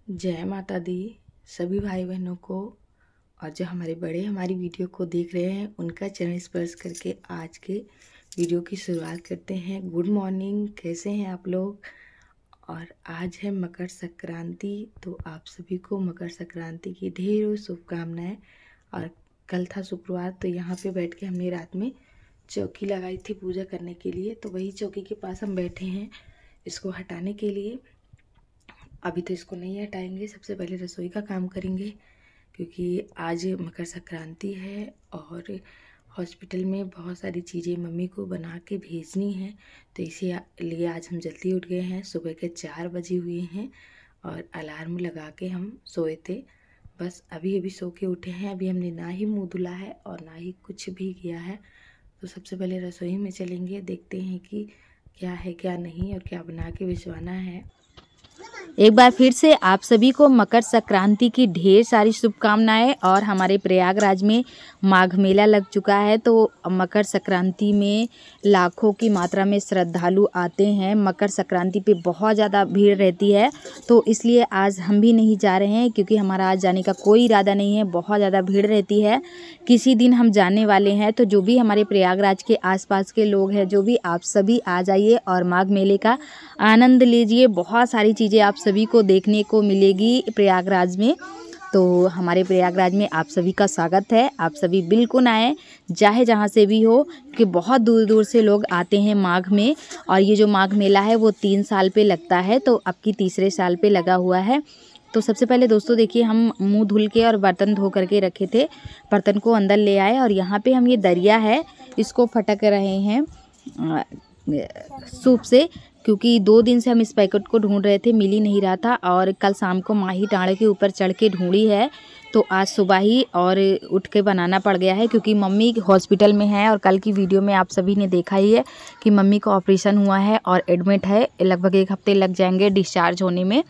जय माता दी सभी भाई बहनों को। और जो हमारे बड़े हमारी वीडियो को देख रहे हैं उनका चरण स्पर्श करके आज के वीडियो की शुरुआत करते हैं। गुड मॉर्निंग, कैसे हैं आप लोग। और आज है मकर संक्रांति, तो आप सभी को मकर संक्रांति की ढेरों शुभकामनाएं। और कल था शुक्रवार, तो यहाँ पे बैठ के हमने रात में चौकी लगाई थी पूजा करने के लिए, तो वही चौकी के पास हम बैठे हैं इसको हटाने के लिए। अभी तो इसको नहीं हटाएंगे, सबसे पहले रसोई का काम करेंगे क्योंकि आज मकर संक्रांति है और हॉस्पिटल में बहुत सारी चीज़ें मम्मी को बना के भेजनी है, तो इसीलिए आज हम जल्दी उठ गए हैं। सुबह के 4 बजे हुए हैं और अलार्म लगा के हम सोए थे। बस अभी अभी सो के उठे हैं। अभी हमने ना ही मुँह धुला है और ना ही कुछ भी किया है, तो सबसे पहले रसोई में चलेंगे, देखते हैं कि क्या है क्या नहीं और क्या बना के भिजवाना है। एक बार फिर से आप सभी को मकर संक्रांति की ढेर सारी शुभकामनाएं। और हमारे प्रयागराज में माघ मेला लग चुका है, तो मकर संक्रांति में लाखों की मात्रा में श्रद्धालु आते हैं। मकर संक्रांति पे बहुत ज़्यादा भीड़ रहती है, तो इसलिए आज हम भी नहीं जा रहे हैं क्योंकि हमारा आज जाने का कोई इरादा नहीं है। बहुत ज़्यादा भीड़ रहती है, किसी दिन हम जाने वाले हैं। तो जो भी हमारे प्रयागराज के आसपास के लोग हैं, जो भी आप सभी आ जाइए और माघ मेले का आनंद लीजिए। बहुत सारी चीज़ें आप सभी को देखने को मिलेगी प्रयागराज में, तो हमारे प्रयागराज में आप सभी का स्वागत है। आप सभी बिल्कुल आएँ, चाहे जहाँ से भी हो, कि बहुत दूर दूर से लोग आते हैं माघ में। और ये जो माघ मेला है वो 3 साल पे लगता है, तो अब की तीसरे साल पे लगा हुआ है। तो सबसे पहले दोस्तों देखिए, हम मुंह धुल के और बर्तन धो करके रखे थे, बर्तन को अंदर ले आए और यहाँ पे हम ये दरिया है इसको फटक रहे हैं सूप से, क्योंकि 2 दिन से हम इस पैकेट को ढूंढ रहे थे, मिल ही नहीं रहा था। और कल शाम को माही टाँड़ के ऊपर चढ़ के ढूंढी है, तो आज सुबह ही और उठ के बनाना पड़ गया है क्योंकि मम्मी हॉस्पिटल में है। और कल की वीडियो में आप सभी ने देखा ही है कि मम्मी का ऑपरेशन हुआ है और एडमिट है, लगभग 1 हफ्ते लग जाएंगे डिस्चार्ज होने में।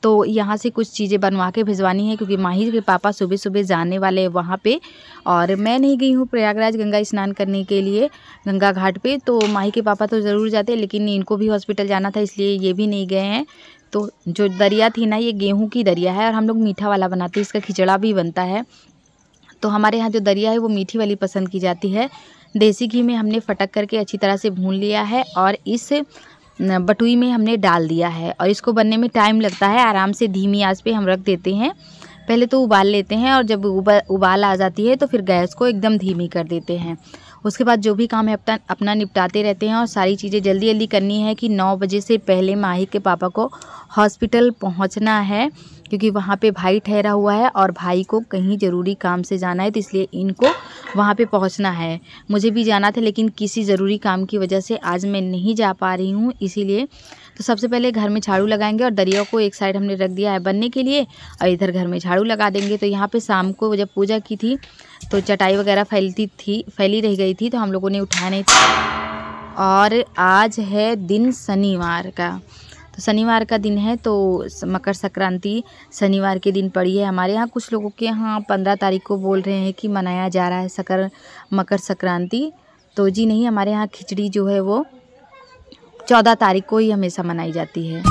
तो यहाँ से कुछ चीज़ें बनवा के भिजवानी है क्योंकि माही के पापा सुबह सुबह जाने वाले हैं वहाँ पे। और मैं नहीं गई हूँ प्रयागराज गंगा स्नान करने के लिए गंगा घाट पे, तो माही के पापा तो ज़रूर जाते, लेकिन इनको भी हॉस्पिटल जाना था इसलिए ये भी नहीं गए हैं। तो जो दरिया थी ना, ये गेहूँ की दरिया है और हम लोग मीठा वाला बनाते हैं, इसका खिचड़ा भी बनता है। तो हमारे यहाँ जो दरिया है वो मीठी वाली पसंद की जाती है। देसी घी में हमने फटक करके अच्छी तरह से भून लिया है और इस बटुई में हमने डाल दिया है। और इसको बनने में टाइम लगता है, आराम से धीमी आंच पे हम रख देते हैं। पहले तो उबाल लेते हैं और जब उबाल आ जाती है तो फिर गैस को एकदम धीमी कर देते हैं। उसके बाद जो भी काम है अपना निपटाते रहते हैं। और सारी चीज़ें जल्दी जल्दी करनी है कि 9 बजे से पहले माही के पापा को हॉस्पिटल पहुंचना है क्योंकि वहाँ पे भाई ठहरा हुआ है और भाई को कहीं ज़रूरी काम से जाना है, तो इसलिए इनको वहाँ पे पहुँचना है। मुझे भी जाना था लेकिन किसी ज़रूरी काम की वजह से आज मैं नहीं जा पा रही हूँ, इसीलिए। तो सबसे पहले घर में झाड़ू लगाएंगे और दरिया को एक साइड हमने रख दिया है बनने के लिए और इधर घर में झाड़ू लगा देंगे। तो यहाँ पे शाम को जब पूजा की थी तो चटाई वगैरह फैली रह गई थी, तो हम लोगों ने उठाया नहीं था। और आज है दिन शनिवार का, तो शनिवार का दिन है, तो मकर संक्रांति शनिवार के दिन पड़ी है। हमारे यहाँ कुछ लोगों के यहाँ 15 तारीख को बोल रहे हैं कि मनाया जा रहा है मकर संक्रांति, तो जी नहीं, हमारे यहाँ खिचड़ी जो है वो 14 तारीख को ही हमेशा मनाई जाती है।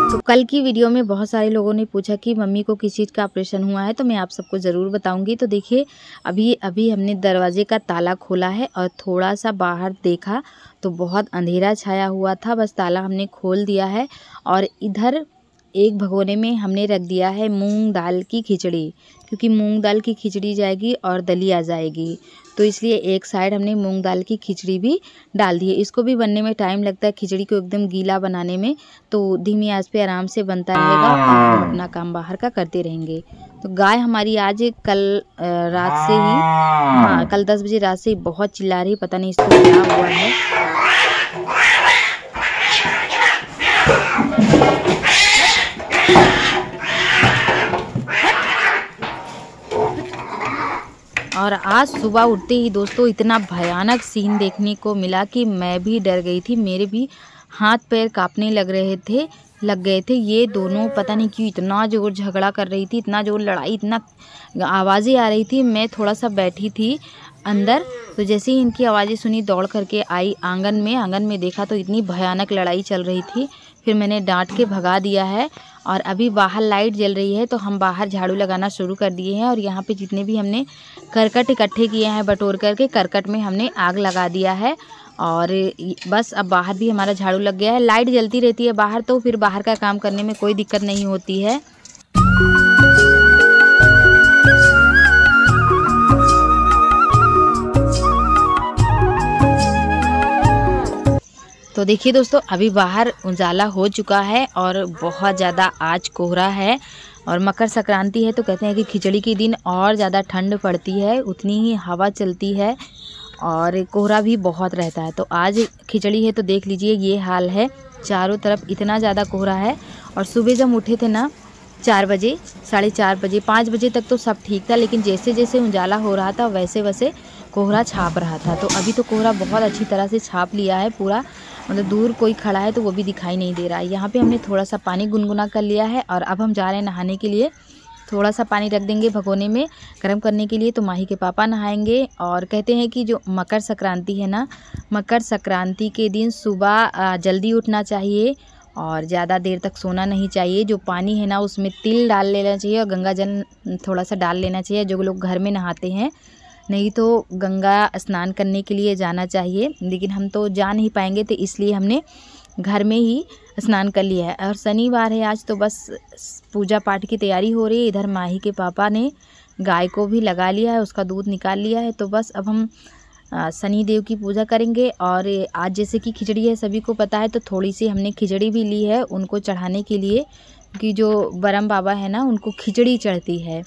तो कल की वीडियो में बहुत सारे लोगों ने पूछा कि मम्मी को किस चीज़ का ऑपरेशन हुआ है, तो मैं आप सबको ज़रूर बताऊंगी। तो देखिए, अभी हमने दरवाजे का ताला खोला है और थोड़ा सा बाहर देखा तो बहुत अंधेरा छाया हुआ था, बस ताला हमने खोल दिया है। और इधर एक भगोने में हमने रख दिया है मूंग दाल की खिचड़ी, क्योंकि मूंग दाल की खिचड़ी जाएगी और दलिया जाएगी, तो इसलिए एक साइड हमने मूंग दाल की खिचड़ी भी डाल दी है। इसको भी बनने में टाइम लगता है, खिचड़ी को एकदम गीला बनाने में, तो धीमी आंच पे आराम से बनता रहेगा और हम अपना काम बाहर का करते रहेंगे। तो गाय हमारी आज कल रात से ही, हाँ, कल 10 बजे रात से ही बहुत चिल्ला रही, पता नहीं इसको क्या हुआ है। और आज सुबह उठते ही दोस्तों इतना भयानक सीन देखने को मिला कि मैं भी डर गई थी, मेरे भी हाथ पैर कांपने लग रहे थे लग गए थे। ये दोनों पता नहीं क्यों इतना ज़ोर झगड़ा कर रही थी, इतना ज़ोर लड़ाई, इतना आवाज़ें आ रही थी। मैं थोड़ा सा बैठी थी अंदर, तो जैसे ही इनकी आवाज़ें सुनी दौड़ करके आई आंगन में देखा तो इतनी भयानक लड़ाई चल रही थी। फिर मैंने डांट के भगा दिया है और अभी बाहर लाइट जल रही है तो हम बाहर झाड़ू लगाना शुरू कर दिए हैं। और यहाँ पे जितने भी हमने करकट इकट्ठे किए हैं बटोर करके, करकट में हमने आग लगा दिया है। और बस अब बाहर भी हमारा झाड़ू लग गया है। लाइट जलती रहती है बाहर तो फिर बाहर का काम करने में कोई दिक्कत नहीं होती है। तो देखिए दोस्तों, अभी बाहर उजाला हो चुका है और बहुत ज़्यादा आज कोहरा है। और मकर संक्रांति है तो कहते हैं कि खिचड़ी के दिन और ज़्यादा ठंड पड़ती है, उतनी ही हवा चलती है और कोहरा भी बहुत रहता है। तो आज खिचड़ी है तो देख लीजिए ये हाल है, चारों तरफ इतना ज़्यादा कोहरा है। और सुबह जब उठे थे ना 4 बजे, 4:30 बजे, 5 बजे तक तो सब ठीक था, लेकिन जैसे जैसे उजाला हो रहा था वैसे वैसे कोहरा छाप रहा था। तो अभी तो कोहरा बहुत अच्छी तरह से छाप लिया है पूरा, मतलब दूर कोई खड़ा है तो वो भी दिखाई नहीं दे रहा है। यहाँ पे हमने थोड़ा सा पानी गुनगुना कर लिया है और अब हम जा रहे हैं नहाने के लिए। थोड़ा सा पानी रख देंगे भगोने में गर्म करने के लिए, तो माही के पापा नहाएंगे। और कहते हैं कि जो मकर संक्रांति है ना, मकर संक्रांति के दिन सुबह जल्दी उठना चाहिए और ज़्यादा देर तक सोना नहीं चाहिए। जो पानी है ना उसमें तिल डाल लेना चाहिए और गंगा जल थोड़ा सा डाल लेना चाहिए, जो लोग घर में नहाते हैं। नहीं तो गंगा स्नान करने के लिए जाना चाहिए, लेकिन हम तो जा नहीं पाएंगे तो इसलिए हमने घर में ही स्नान कर लिया है। और शनिवार है आज तो बस पूजा पाठ की तैयारी हो रही है। इधर माही के पापा ने गाय को भी लगा लिया है, उसका दूध निकाल लिया है। तो बस अब हम शनि देव की पूजा करेंगे। और आज जैसे कि खिचड़ी है सभी को पता है, तो थोड़ी सी हमने खिचड़ी भी ली है उनको चढ़ाने के लिए, क्योंकि जो ब्रह्म बाबा है ना उनको खिचड़ी चढ़ती है।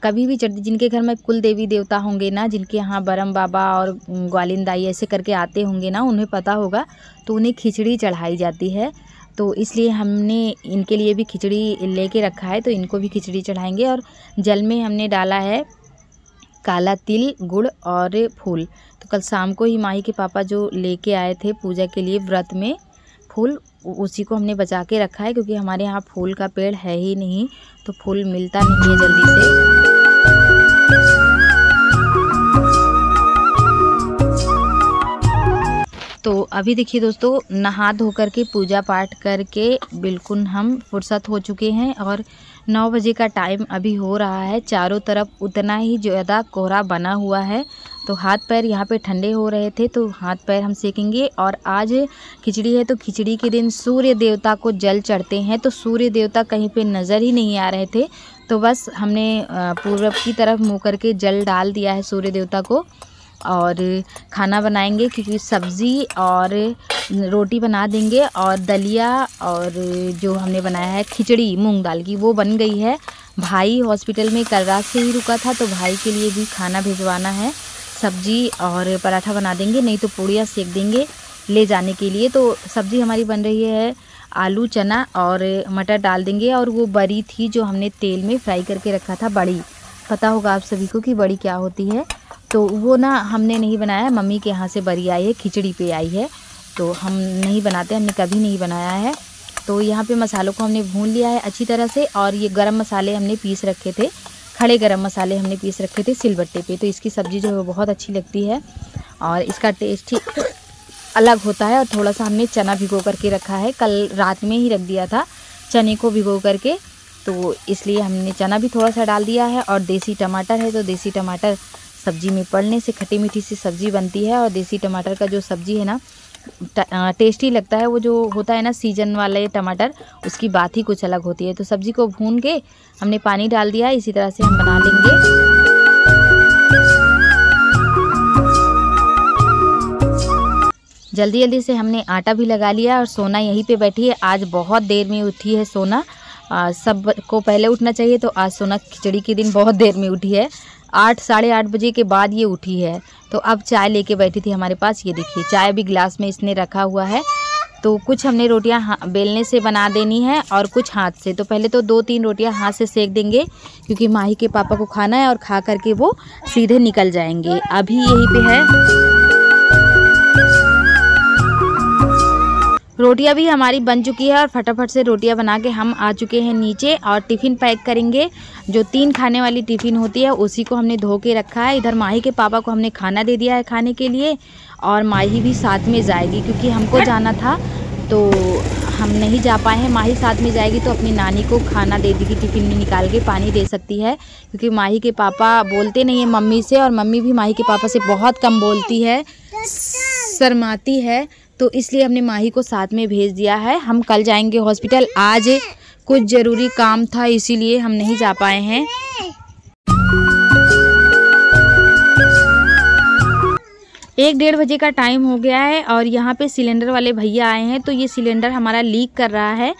कभी भी चढ़ती, जिनके घर में कुल देवी देवता होंगे ना, जिनके यहाँ ब्रह्म बाबा और ग्वालिन दाई ऐसे करके आते होंगे ना, उन्हें पता होगा, तो उन्हें खिचड़ी चढ़ाई जाती है। तो इसलिए हमने इनके लिए भी खिचड़ी लेके रखा है, तो इनको भी खिचड़ी चढ़ाएंगे। और जल में हमने डाला है काला तिल, गुड़ और फूल। तो कल शाम को ही माही के पापा जो लेके आए थे पूजा के लिए व्रत में फूल, उसी को हमने बचा के रखा है, क्योंकि हमारे यहाँ फूल का पेड़ है ही नहीं, तो फूल मिलता नहीं है जल्दी से। तो अभी देखिए दोस्तों, नहा धो करके पूजा पाठ करके बिल्कुल हम फुर्सत हो चुके हैं और 9 बजे का टाइम अभी हो रहा है। चारों तरफ उतना ही ज़्यादा कोहरा बना हुआ है, तो हाथ पैर यहाँ पे ठंडे हो रहे थे, तो हाथ पैर हम सेकेंगे। और आज खिचड़ी है तो खिचड़ी के दिन सूर्य देवता को जल चढ़ते हैं, तो सूर्य देवता कहीं पे नज़र ही नहीं आ रहे थे, तो बस हमने पूरब की तरफ मुँह करके जल डाल दिया है सूर्य देवता को। और खाना बनाएंगे, क्योंकि सब्ज़ी और रोटी बना देंगे और दलिया और जो हमने बनाया है खिचड़ी मूंग दाल की वो बन गई है। भाई हॉस्पिटल में कल रात से ही रुका था, तो भाई के लिए भी खाना भिजवाना है। सब्जी और पराठा बना देंगे, नहीं तो पूड़ियाँ सेक देंगे ले जाने के लिए। तो सब्ज़ी हमारी बन रही है आलू चना और मटर डाल देंगे। और वो बड़ी थी जो हमने तेल में फ्राई करके रखा था, बड़ी, पता होगा आप सभी को कि बड़ी क्या होती है, तो वो ना हमने नहीं बनाया, मम्मी के यहाँ से बड़ी आई है, खिचड़ी पे आई है, तो हम नहीं बनाते, हमने कभी नहीं बनाया है। तो यहाँ पे मसालों को हमने भून लिया है अच्छी तरह से। और ये गरम मसाले हमने पीस रखे थे, खड़े गरम मसाले हमने पीस रखे थे सिलबट्टे पे, तो इसकी सब्ज़ी जो है वो बहुत अच्छी लगती है और इसका टेस्ट ही अलग होता है। और थोड़ा सा हमने चना भिगो करके रखा है, कल रात में ही रख दिया था चने को भिगो करके, तो इसलिए हमने चना भी थोड़ा सा डाल दिया है। और देसी टमाटर है, तो देसी टमाटर सब्ज़ी में पड़ने से खट्टी मीठी सी सब्ज़ी बनती है। और देसी टमाटर का जो सब्ज़ी है ना टेस्टी लगता है, वो जो होता है ना सीजन वाले टमाटर, उसकी बात ही कुछ अलग होती है। तो सब्ज़ी को भून के हमने पानी डाल दिया है, इसी तरह से हम बना लेंगे। जल्दी जल्दी से हमने आटा भी लगा लिया और सोना यहीं पे बैठी है। आज बहुत देर में उठी है सोना, सब को पहले उठना चाहिए, तो आज सोना खिचड़ी के दिन बहुत देर में उठी है, 8 साढ़े 8 बजे के बाद ये उठी है। तो अब चाय लेके बैठी थी हमारे पास, ये देखिए चाय भी गिलास में इसने रखा हुआ है। तो कुछ हमने रोटियां बेलने से बना देनी है और कुछ हाथ से। तो पहले तो 2-3 रोटियां हाथ से सेक देंगे, क्योंकि माही के पापा को खाना है और खा करके वो सीधे निकल जाएंगे। अभी यहीं पे है रोटियां भी हमारी बन चुकी है और फटाफट से रोटियां बना के हम आ चुके हैं नीचे और टिफ़िन पैक करेंगे। जो 3 खाने वाली टिफ़िन होती है उसी को हमने धो के रखा है। इधर माही के पापा को हमने खाना दे दिया है खाने के लिए और माही भी साथ में जाएगी क्योंकि हमको जाना था तो हम नहीं जा पाए हैं। माही साथ में जाएगी तो अपनी नानी को खाना दे देगी, टिफ़िन में निकाल के पानी दे सकती है क्योंकि माही के पापा बोलते नहीं है मम्मी से और मम्मी भी माही के पापा से बहुत कम बोलती है, शर्माती है, तो इसलिए हमने माही को साथ में भेज दिया है। हम कल जाएंगे हॉस्पिटल, आज कुछ ज़रूरी काम था इसीलिए हम नहीं जा पाए हैं। 1-1:30 बजे का टाइम हो गया है और यहाँ पे सिलेंडर वाले भैया आए हैं। तो ये सिलेंडर हमारा लीक कर रहा है।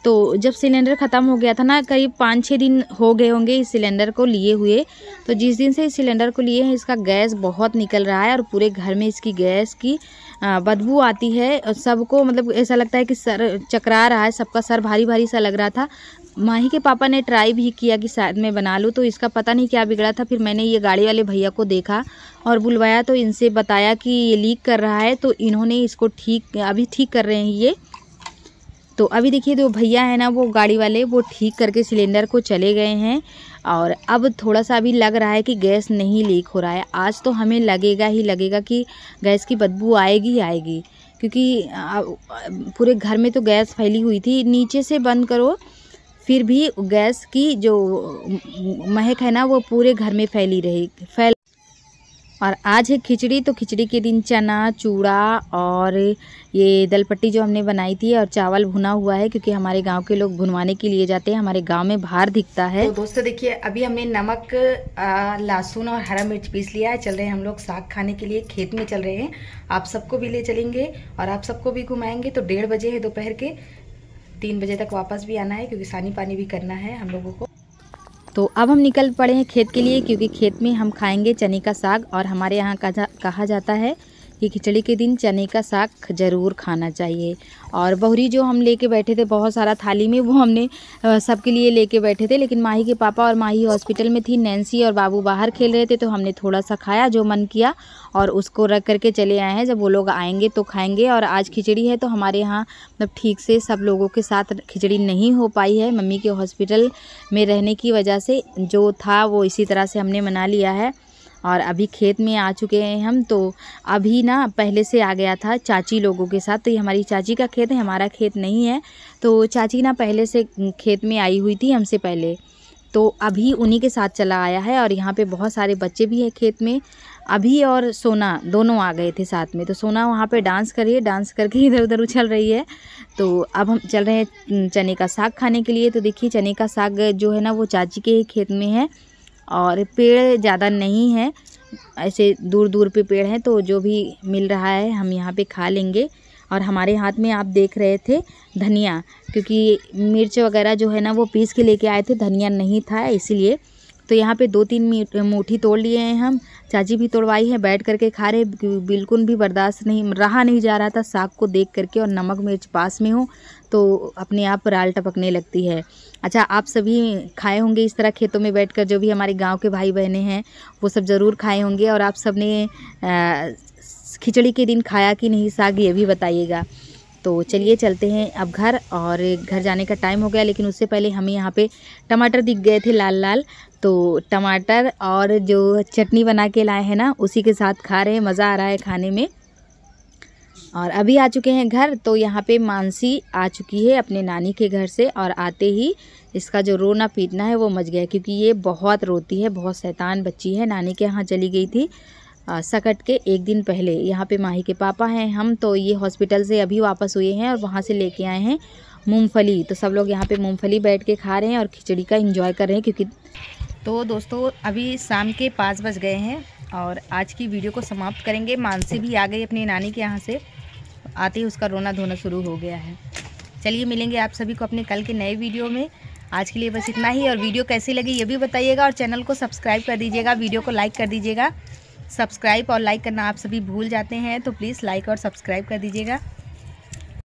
तो जब सिलेंडर ख़त्म हो गया था ना, करीब 5-6 दिन हो गए होंगे इस सिलेंडर को लिए हुए। तो जिस दिन से इस सिलेंडर को लिए हैं इसका गैस बहुत निकल रहा है और पूरे घर में इसकी गैस की बदबू आती है। सबको मतलब ऐसा लगता है कि सर चकरा रहा है, सबका सर भारी भारी सा लग रहा था। माही के पापा ने ट्राई भी किया कि साथ में बना लूँ, तो इसका पता नहीं क्या बिगड़ा था। फिर मैंने ये गाड़ी वाले भैया को देखा और बुलवाया तो इनसे बताया कि ये लीक कर रहा है, तो इन्होंने इसको अभी ठीक कर रहे हैं ये। तो अभी देखिए जो भैया है ना वो गाड़ी वाले, वो ठीक करके सिलेंडर को चले गए हैं और अब थोड़ा सा अभी लग रहा है कि गैस नहीं लीक हो रहा है। आज तो हमें लगेगा ही लगेगा कि गैस की बदबू आएगी ही आएगी क्योंकि पूरे घर में तो गैस फैली हुई थी। नीचे से बंद करो फिर भी गैस की जो महक है ना वो पूरे घर में फैल और आज है खिचड़ी। तो खिचड़ी के दिन चना, चूड़ा और ये दल पट्टी जो हमने बनाई थी और चावल भुना हुआ है क्योंकि हमारे गांव के लोग भुनवाने के लिए जाते हैं। हमारे गांव में बाहर दिखता है। तो दोस्तों देखिए अभी हमने नमक, लहसुन और हरा मिर्च पीस लिया है। चल रहे हैं हम लोग साग खाने के लिए, खेत में चल रहे हैं। आप सबको भी ले चलेंगे और आप सबको भी घुमाएंगे। तो 1:30 बजे है दोपहर के, 3 बजे तक वापस भी आना है क्योंकि सानी पानी भी करना है हम लोगों को। तो अब हम निकल पड़े हैं खेत के लिए क्योंकि खेत में हम खाएंगे चने का साग और हमारे यहाँ कहा जाता है कि खिचड़ी के दिन चने का साग ज़रूर खाना चाहिए। और बहुरी जो हम लेके बैठे थे बहुत सारा थाली में, वो हमने सबके लिए लेके बैठे थे, लेकिन माही के पापा और माही हॉस्पिटल में थी, नैन्सी और बाबू बाहर खेल रहे थे, तो हमने थोड़ा सा खाया जो मन किया और उसको रख करके चले आए हैं। जब वो लोग आएंगे तो खाएंगे। और आज खिचड़ी है तो हमारे यहाँ मतलब ठीक से सब लोगों के साथ खिचड़ी नहीं हो पाई है। मम्मी के हॉस्पिटल में रहने की वजह से जो था वो इसी तरह से हमने मना लिया है। और अभी खेत में आ चुके हैं हम। तो अभी ना पहले से आ गया था चाची लोगों के साथ। तो ये हमारी चाची का खेत है, हमारा खेत नहीं है। तो चाची ना पहले से खेत में आई हुई थी हमसे पहले, तो अभी उन्हीं के साथ चला आया है। और यहाँ पे बहुत सारे बच्चे भी हैं खेत में। अभी और सोना दोनों आ गए थे साथ में। तो सोना वहाँ पे डांस कर रही है, डांस करके इधर उधर उछल रही है। तो अब हम चल रहे हैं चने का साग खाने के लिए। तो देखिए चने का साग जो है ना वो चाची के ही खेत में है और पेड़ ज़्यादा नहीं है, ऐसे दूर दूर पे पेड़ हैं। तो जो भी मिल रहा है हम यहाँ पे खा लेंगे। और हमारे हाथ में आप देख रहे थे धनिया, क्योंकि मिर्च वगैरह जो है ना वो पीस के लेके आए थे, धनिया नहीं था इसीलिए। तो यहाँ पे 2-3 मुट्ठी तोड़ लिए हैं हम, चाची भी तोड़वाई है, बैठ करके खा रहे। बिल्कुल भी बर्दाश्त नहीं जा रहा था साग को देख करके। और नमक मिर्च पास में हो तो अपने आप राल टपकने लगती है। अच्छा, आप सभी खाए होंगे इस तरह खेतों में बैठकर, जो भी हमारे गांव के भाई बहनें हैं वो सब ज़रूर खाए होंगे। और आप सब ने खिचड़ी के दिन खाया कि नहीं साग, ये भी बताइएगा। तो चलिए चलते हैं अब घर, और घर जाने का टाइम हो गया। लेकिन उससे पहले हमें यहाँ पे टमाटर दिख गए थे लाल लाल, तो टमाटर और जो चटनी बना के लाए हैं ना उसी के साथ खा रहे हैं, मज़ा आ रहा है खाने में। और अभी आ चुके हैं घर। तो यहाँ पे मानसी आ चुकी है अपने नानी के घर से, और आते ही इसका जो रोना पीटना है वो मच गया, क्योंकि ये बहुत रोती है, बहुत शैतान बच्ची है। नानी के यहाँ चली गई थी सकट के 1 दिन पहले। यहाँ पे माही के पापा हैं, हम तो ये हॉस्पिटल से अभी वापस हुए हैं और वहाँ से लेके आए हैं मूंगफली। तो सब लोग यहाँ पे मूंगफली बैठ के खा रहे हैं और खिचड़ी का एंजॉय कर रहे हैं। क्योंकि तो दोस्तों अभी शाम के 5 बज गए हैं और आज की वीडियो को समाप्त करेंगे। मानसी भी आ गई अपनी नानी के यहाँ से, आते ही उसका रोना धोना शुरू हो गया है। चलिए मिलेंगे आप सभी को अपने कल के नए वीडियो में। आज के लिए बस इतना ही। और वीडियो कैसी लगी ये भी बताइएगा, और चैनल को सब्सक्राइब कर दीजिएगा, वीडियो को लाइक कर दीजिएगा। सब्सक्राइब और लाइक करना आप सभी भूल जाते हैं, तो प्लीज़ लाइक और सब्सक्राइब कर दीजिएगा।